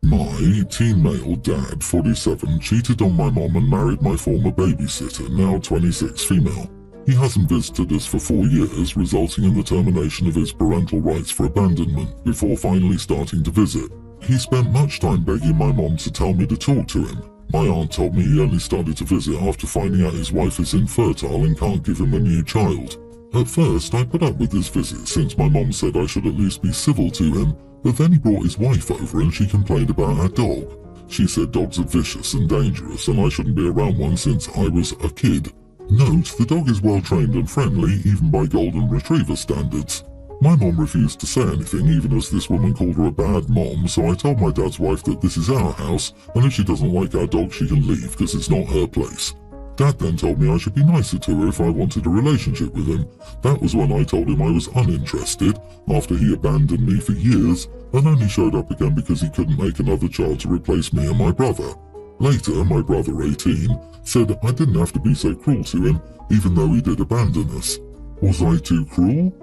My teen male dad, 47, cheated on my mom and married my former babysitter, now 26 female. He hasn't visited us for 4 years, resulting in the termination of his parental rights for abandonment before finally starting to visit. He spent much time begging my mom to tell me to talk to him. My aunt told me he only started to visit after finding out his wife is infertile and can't give him a new child. At first, I put up with his visit since my mom said I should at least be civil to him, but then he brought his wife over and she complained about our dog. She said dogs are vicious and dangerous and I shouldn't be around one since I was a kid. Note, the dog is well trained and friendly, even by golden retriever standards. My mom refused to say anything even as this woman called her a bad mom, so I told my dad's wife that this is our house and if she doesn't like our dog she can leave because it's not her place. Dad then told me I should be nicer to her if I wanted a relationship with him. That was when I told him I was uninterested, after he abandoned me for years and only showed up again because he couldn't make another child to replace me and my brother. Later, my brother, 18, said I didn't have to be so cruel to him, even though he did abandon us. Was I too cruel?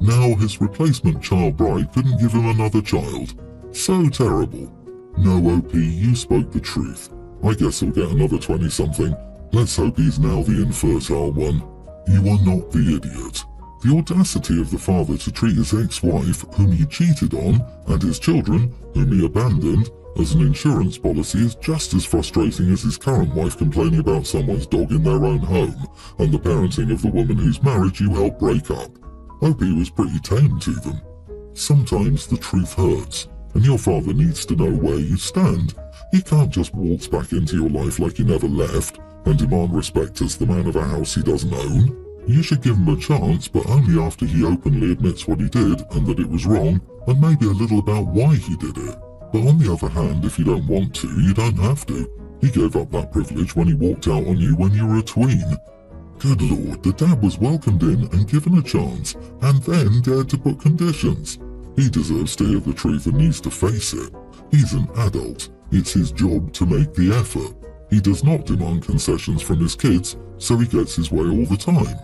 Now his replacement child bride couldn't give him another child. So terrible. No, OP, you spoke the truth. I guess he'll get another 20-something. Let's hope he's now the infertile one. You are not the idiot. The audacity of the father to treat his ex-wife, whom he cheated on, and his children, whom he abandoned, as an insurance policy is just as frustrating as his current wife complaining about someone's dog in their own home, and the parenting of the woman whose marriage you helped break up. Hope he was pretty tame to them. Sometimes the truth hurts, and your father needs to know where you stand. He can't just waltz back into your life like he never left, and demand respect as the man of a house he doesn't own. You should give him a chance, but only after he openly admits what he did and that it was wrong, and maybe a little about why he did it. But on the other hand, if you don't want to, you don't have to. He gave up that privilege when he walked out on you when you were a tween. Good lord, the dad was welcomed in and given a chance, and then dared to put conditions. He deserves to hear the truth and needs to face it. He's an adult. It's his job to make the effort. He does not demand concessions from his kids, so he gets his way all the time.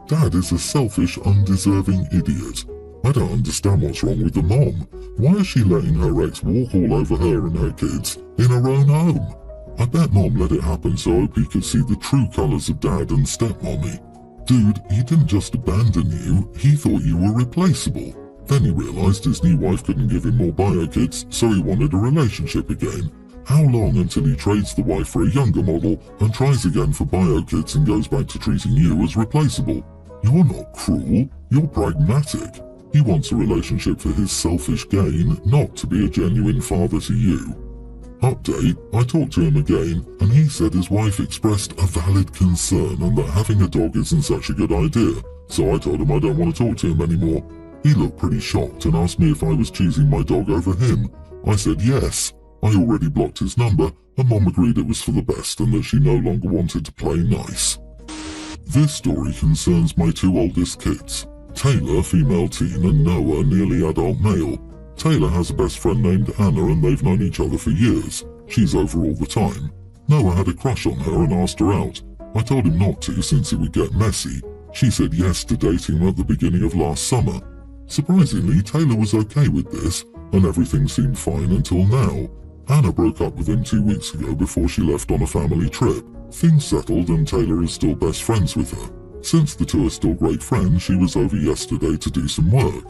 Dad is a selfish, undeserving idiot. I don't understand what's wrong with the mom. Why is she letting her ex walk all over her and her kids in her own home? I bet mom let it happen so OP could see the true colours of dad and stepmommy. Dude, he didn't just abandon you, he thought you were replaceable. Then he realised his new wife couldn't give him more bio kids, so he wanted a relationship again. How long until he trades the wife for a younger model and tries again for bio kids and goes back to treating you as replaceable? You're not cruel, you're pragmatic. He wants a relationship for his selfish gain, not to be a genuine father to you. Update, I talked to him again, and he said his wife expressed a valid concern and that having a dog isn't such a good idea, so I told him I don't want to talk to him anymore. He looked pretty shocked and asked me if I was choosing my dog over him. I said yes. I already blocked his number, and Mom agreed it was for the best and that she no longer wanted to play nice. This story concerns my 2 oldest kids, Taylor, female teen, and Noah, nearly adult male. Taylor has a best friend named Anna and they've known each other for years. She's over all the time. Noah had a crush on her and asked her out. I told him not to since it would get messy. She said yes to dating him at the beginning of last summer. Surprisingly, Taylor was okay with this, and everything seemed fine until now. Anna broke up with him 2 weeks ago before she left on a family trip. Things settled and Taylor is still best friends with her. Since the two are still great friends, she was over yesterday to do some work.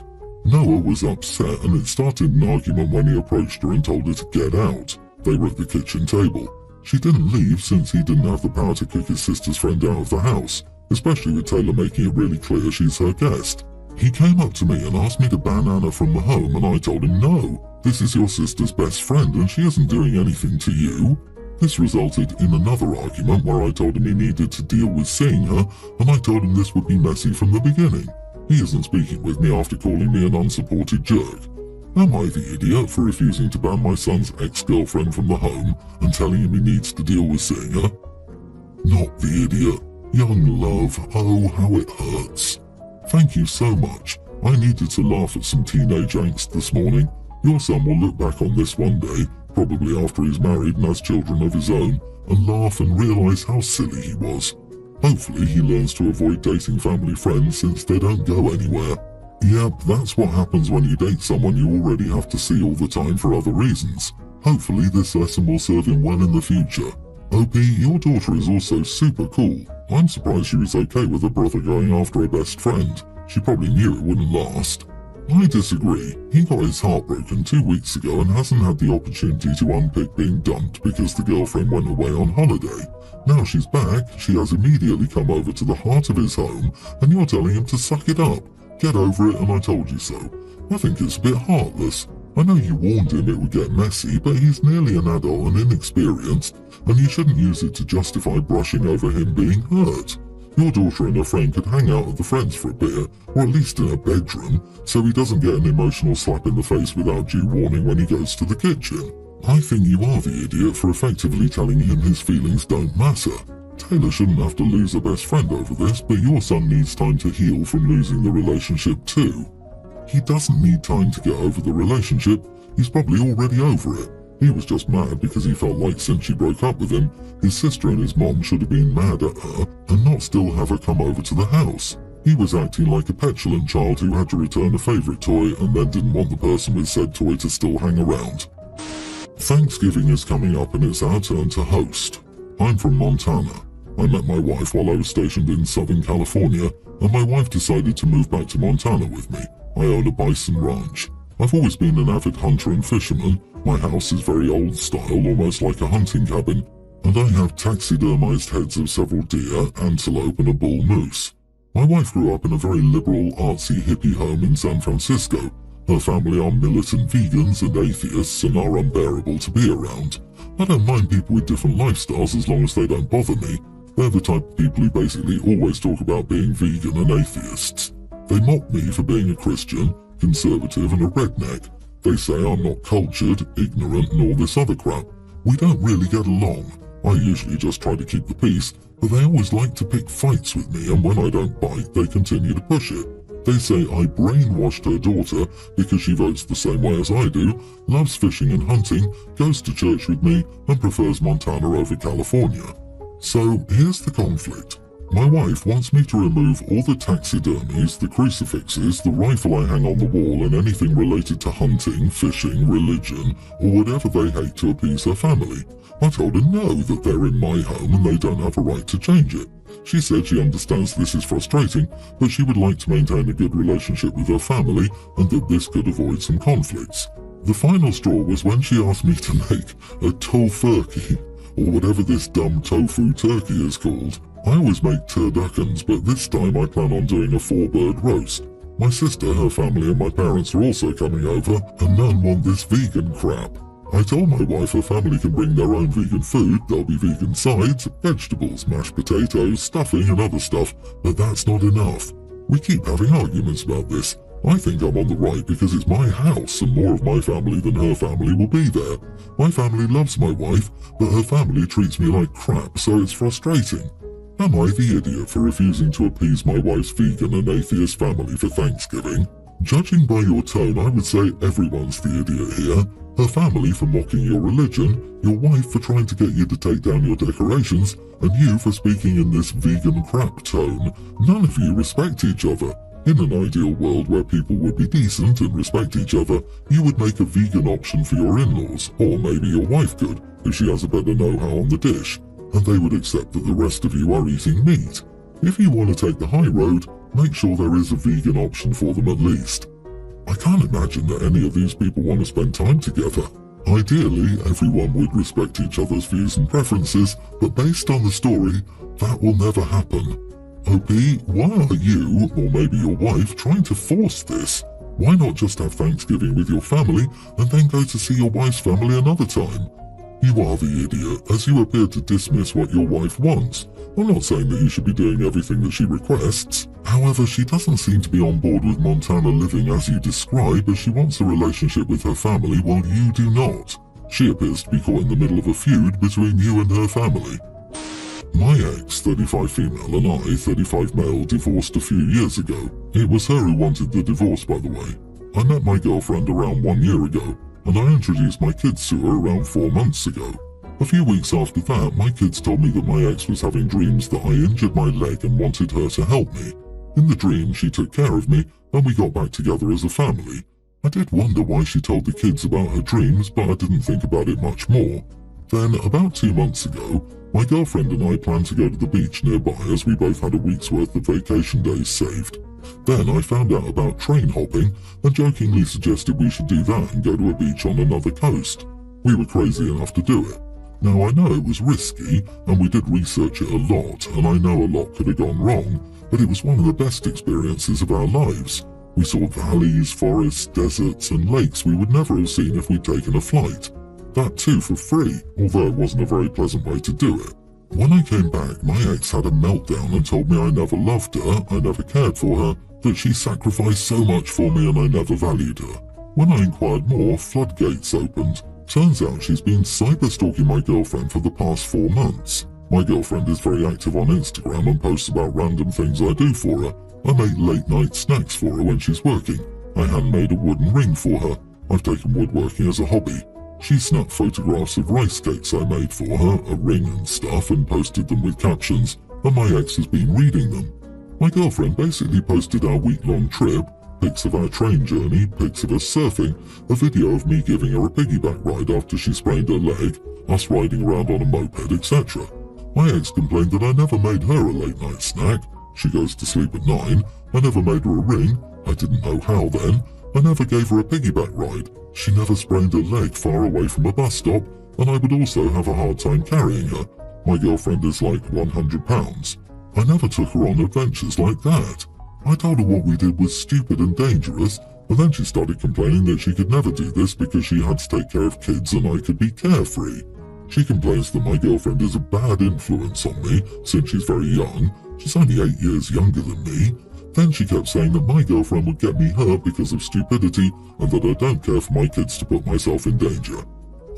Noah was upset and it started an argument when he approached her and told her to get out. They were at the kitchen table. She didn't leave since he didn't have the power to kick his sister's friend out of the house, especially with Taylor making it really clear she's her guest. He came up to me and asked me to ban Anna from the home and I told him no. This is your sister's best friend and she isn't doing anything to you. This resulted in another argument where I told him he needed to deal with seeing her and I told him this would be messy from the beginning. He isn't speaking with me after calling me an unsupported jerk. Am I the idiot for refusing to ban my son's ex-girlfriend from the home and telling him he needs to deal with seeing her? Not the idiot. Young love, oh how it hurts. Thank you so much. I needed to laugh at some teenage angst this morning. Your son will look back on this one day, probably after he's married and has children of his own, and laugh and realise how silly he was. Hopefully he learns to avoid dating family friends since they don't go anywhere. Yep, that's what happens when you date someone you already have to see all the time for other reasons. Hopefully this lesson will serve him well in the future. OP, your daughter is also super cool. I'm surprised she was okay with her brother going after her best friend. She probably knew it wouldn't last. I disagree. He got his heart broken 2 weeks ago and hasn't had the opportunity to unpick being dumped because the girlfriend went away on holiday. Now she's back, she has immediately come over to the heart of his home, and you're telling him to suck it up. Get over it and I told you so. I think it's a bit heartless. I know you warned him it would get messy, but he's nearly an adult and inexperienced, and you shouldn't use it to justify brushing over him being hurt. Your daughter and her friend could hang out at the friends for a bit, or at least in her bedroom, so he doesn't get an emotional slap in the face without due warning when he goes to the kitchen. I think you are the idiot for effectively telling him his feelings don't matter. Taylor shouldn't have to lose her best friend over this, but your son needs time to heal from losing the relationship too. He doesn't need time to get over the relationship, he's probably already over it. He was just mad because he felt like since she broke up with him, his sister and his mom should have been mad at her and not still have her come over to the house. He was acting like a petulant child who had to return a favourite toy and then didn't want the person with said toy to still hang around. Thanksgiving is coming up and it's our turn to host. I'm from Montana. I met my wife while I was stationed in Southern California, and my wife decided to move back to Montana with me. I own a bison ranch. I've always been an avid hunter and fisherman. My house is very old style, almost like a hunting cabin, and I have taxidermized heads of several deer, antelope and a bull moose. My wife grew up in a very liberal, artsy hippie home in San Francisco. Her family are militant vegans and atheists and are unbearable to be around. I don't mind people with different lifestyles as long as they don't bother me. They're the type of people who basically always talk about being vegan and atheists. They mock me for being a Christian, conservative and a redneck. They say I'm not cultured, ignorant and all this other crap. We don't really get along. I usually just try to keep the peace, but they always like to pick fights with me, and when I don't bite, they continue to push it. They say I brainwashed her daughter because she votes the same way as I do, loves fishing and hunting, goes to church with me, and prefers Montana over California. So here's the conflict. My wife wants me to remove all the taxidermies, the crucifixes, the rifle I hang on the wall, and anything related to hunting, fishing, religion, or whatever they hate to appease her family. I told her no, that they're in my home and they don't have a right to change it. She said she understands this is frustrating, but she would like to maintain a good relationship with her family and that this could avoid some conflicts. The final straw was when she asked me to make a tofurkey, or whatever this dumb tofu turkey is called. I always make turduckens, but this time I plan on doing a 4-bird roast. My sister, her family and my parents are also coming over, and none want this vegan crap. I told my wife her family can bring their own vegan food, there'll be vegan sides, vegetables, mashed potatoes, stuffing and other stuff, but that's not enough. We keep having arguments about this. I think I'm on the right because it's my house and more of my family than her family will be there. My family loves my wife, but her family treats me like crap, so it's frustrating. Am I the idiot for refusing to appease my wife's vegan and atheist family for Thanksgiving? Judging by your tone, I would say everyone's the idiot here. Her family for mocking your religion, your wife for trying to get you to take down your decorations, and you for speaking in this vegan crap tone. None of you respect each other. In an ideal world where people would be decent and respect each other, you would make a vegan option for your in-laws, or maybe your wife could, if she has a better know-how on the dish, and they would accept that the rest of you are eating meat. If you want to take the high road, make sure there is a vegan option for them at least. I can't imagine that any of these people want to spend time together. Ideally, everyone would respect each other's views and preferences, but based on the story, that will never happen. OP, why are you, or maybe your wife, trying to force this? Why not just have Thanksgiving with your family and then go to see your wife's family another time? You are the idiot, as you appear to dismiss what your wife wants. I'm not saying that you should be doing everything that she requests. However, she doesn't seem to be on board with Montana living as you describe, as she wants a relationship with her family while you do not. She appears to be caught in the middle of a feud between you and her family. My ex, 35 female, and I, 35 male, divorced a few years ago. It was her who wanted the divorce, by the way. I met my girlfriend around 1 year ago, and I introduced my kids to her around 4 months ago. A few weeks after that, my kids told me that my ex was having dreams that I injured my leg and wanted her to help me. In the dream, she took care of me and we got back together as a family. I did wonder why she told the kids about her dreams, but I didn't think about it much more. Then, about 2 months ago, my girlfriend and I planned to go to the beach nearby as we both had a week's worth of vacation days saved. Then I found out about train hopping and jokingly suggested we should do that and go to a beach on another coast. We were crazy enough to do it. Now I know it was risky and we did research it a lot and I know a lot could have gone wrong, but it was one of the best experiences of our lives. We saw valleys, forests, deserts and lakes we would never have seen if we'd taken a flight. That too for free, although it wasn't a very pleasant way to do it. When I came back, my ex had a meltdown and told me I never loved her, I never cared for her, that she sacrificed so much for me and I never valued her. When I inquired more, floodgates opened. Turns out she's been cyber-stalking my girlfriend for the past 4 months. My girlfriend is very active on Instagram and posts about random things I do for her. I make late-night snacks for her when she's working. I handmade a wooden ring for her. I've taken woodworking as a hobby. She snapped photographs of rice cakes I made for her, a ring and stuff, and posted them with captions, and my ex has been reading them. My girlfriend basically posted our week-long trip, pics of our train journey, pics of us surfing, a video of me giving her a piggyback ride after she sprained her leg, us riding around on a moped, etc. My ex complained that I never made her a late-night snack. She goes to sleep at 9. I never made her a ring. I didn't know how then. I never gave her a piggyback ride. She never sprained her leg far away from a bus stop, and I would also have a hard time carrying her. My girlfriend is like 100 pounds. I never took her on adventures like that. I told her what we did was stupid and dangerous, and then she started complaining that she could never do this because she had to take care of kids and I could be carefree. She complains that my girlfriend is a bad influence on me since she's very young. She's only 8 years younger than me. Then she kept saying that my girlfriend would get me hurt because of stupidity and that I don't care for my kids to put myself in danger.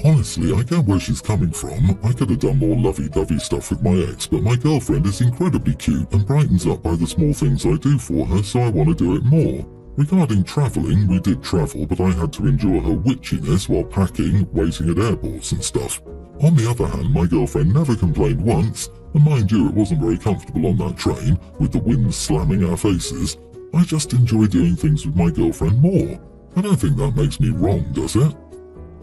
Honestly, I get where she's coming from. I could have done more lovey-dovey stuff with my ex, but my girlfriend is incredibly cute and brightens up by the small things I do for her, so I want to do it more. Regarding travelling, we did travel, but I had to endure her witchiness while packing, waiting at airports and stuff. On the other hand, my girlfriend never complained once, and mind you, it wasn't very comfortable on that train, with the wind slamming our faces. I just enjoy doing things with my girlfriend more. I don't think that makes me wrong, does it?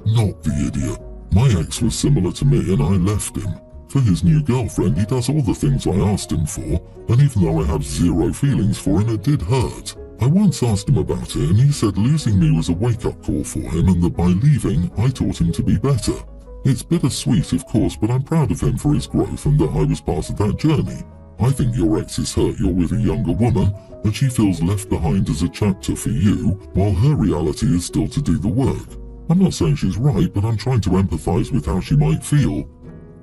Not the idiot. My ex was similar to me and I left him. For his new girlfriend, he does all the things I asked him for, and even though I have zero feelings for him, it did hurt. I once asked him about it and he said losing me was a wake-up call for him and that by leaving, I taught him to be better. It's bittersweet, of course, but I'm proud of him for his growth and that I was part of that journey. I think your ex is hurt you're with a younger woman and she feels left behind as a chapter for you, while her reality is still to do the work. I'm not saying she's right, but I'm trying to empathise with how she might feel.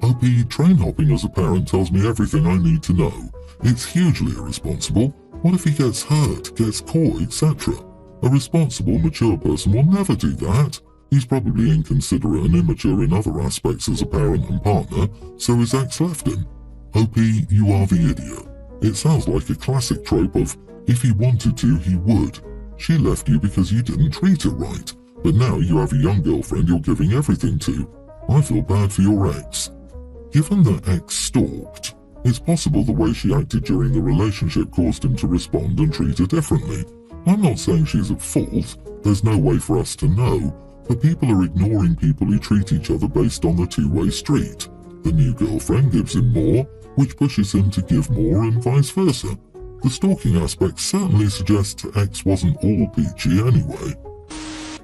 OP, train hopping as a parent tells me everything I need to know. It's hugely irresponsible. What if he gets hurt, gets caught, etc.? A responsible, mature person will never do that. He's probably inconsiderate and immature in other aspects as a parent and partner, so his ex left him. OP, you are the idiot. It sounds like a classic trope of, if he wanted to, he would. She left you because you didn't treat her right, but now you have a young girlfriend you're giving everything to. I feel bad for your ex. Given that ex stalked, it's possible the way she acted during the relationship caused him to respond and treat her differently. I'm not saying she's at fault, there's no way for us to know, but people are ignoring people who treat each other based on the two-way street. The new girlfriend gives him more, which pushes him to give more and vice versa. The stalking aspect certainly suggests X wasn't all peachy anyway.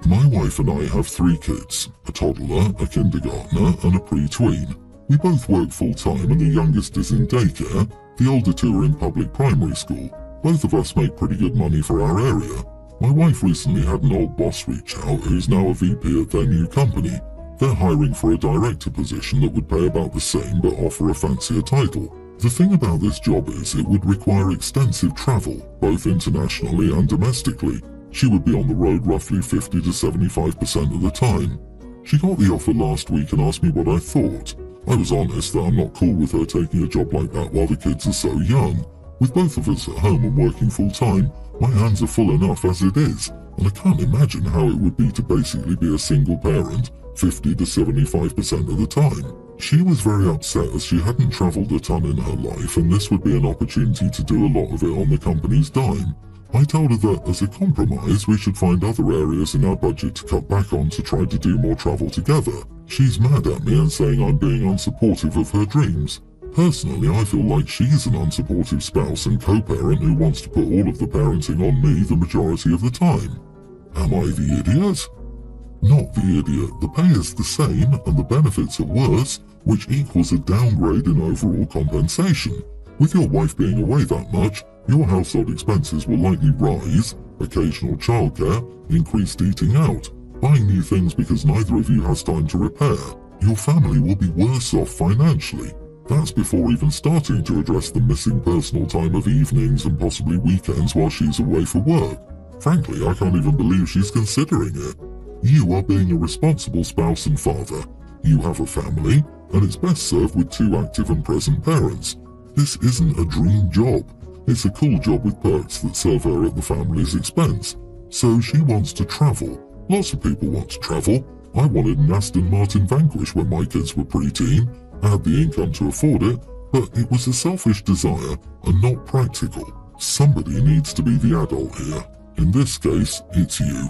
My wife and I have 3 kids, a toddler, a kindergartner and a pre-tween. We both work full-time and the youngest is in daycare, the older 2 are in public primary school. Both of us make pretty good money for our area. My wife recently had an old boss reach out who's now a VP at their new company. They're hiring for a director position that would pay about the same but offer a fancier title. The thing about this job is it would require extensive travel, both internationally and domestically. She would be on the road roughly 50 to 75% of the time. She got the offer last week and asked me what I thought. I was honest that I'm not cool with her taking a job like that while the kids are so young. With both of us at home and working full time, my hands are full enough as it is, and I can't imagine how it would be to basically be a single parent 50 to 75% of the time. She was very upset as she hadn't travelled a ton in her life, and this would be an opportunity to do a lot of it on the company's dime. I told her that, as a compromise, we should find other areas in our budget to cut back on to try to do more travel together. She's mad at me and saying I'm being unsupportive of her dreams. Personally, I feel like she's an unsupportive spouse and co-parent who wants to put all of the parenting on me the majority of the time. Am I the idiot? Not the idiot. The pay is the same and the benefits are worse, which equals a downgrade in overall compensation. With your wife being away that much, your household expenses will likely rise, occasional childcare, increased eating out, buying new things because neither of you has time to repair. Your family will be worse off financially. That's before even starting to address the missing personal time of evenings and possibly weekends while she's away for work. Frankly, I can't even believe she's considering it. You are being a responsible spouse and father. You have a family, and it's best served with 2 active and present parents. This isn't a dream job. It's a cool job with perks that serve her at the family's expense. So she wants to travel. Lots of people want to travel. I wanted an Aston Martin Vanquish when my kids were preteen. I had the income to afford it, but it was a selfish desire and not practical. Somebody needs to be the adult here. In this case, it's you.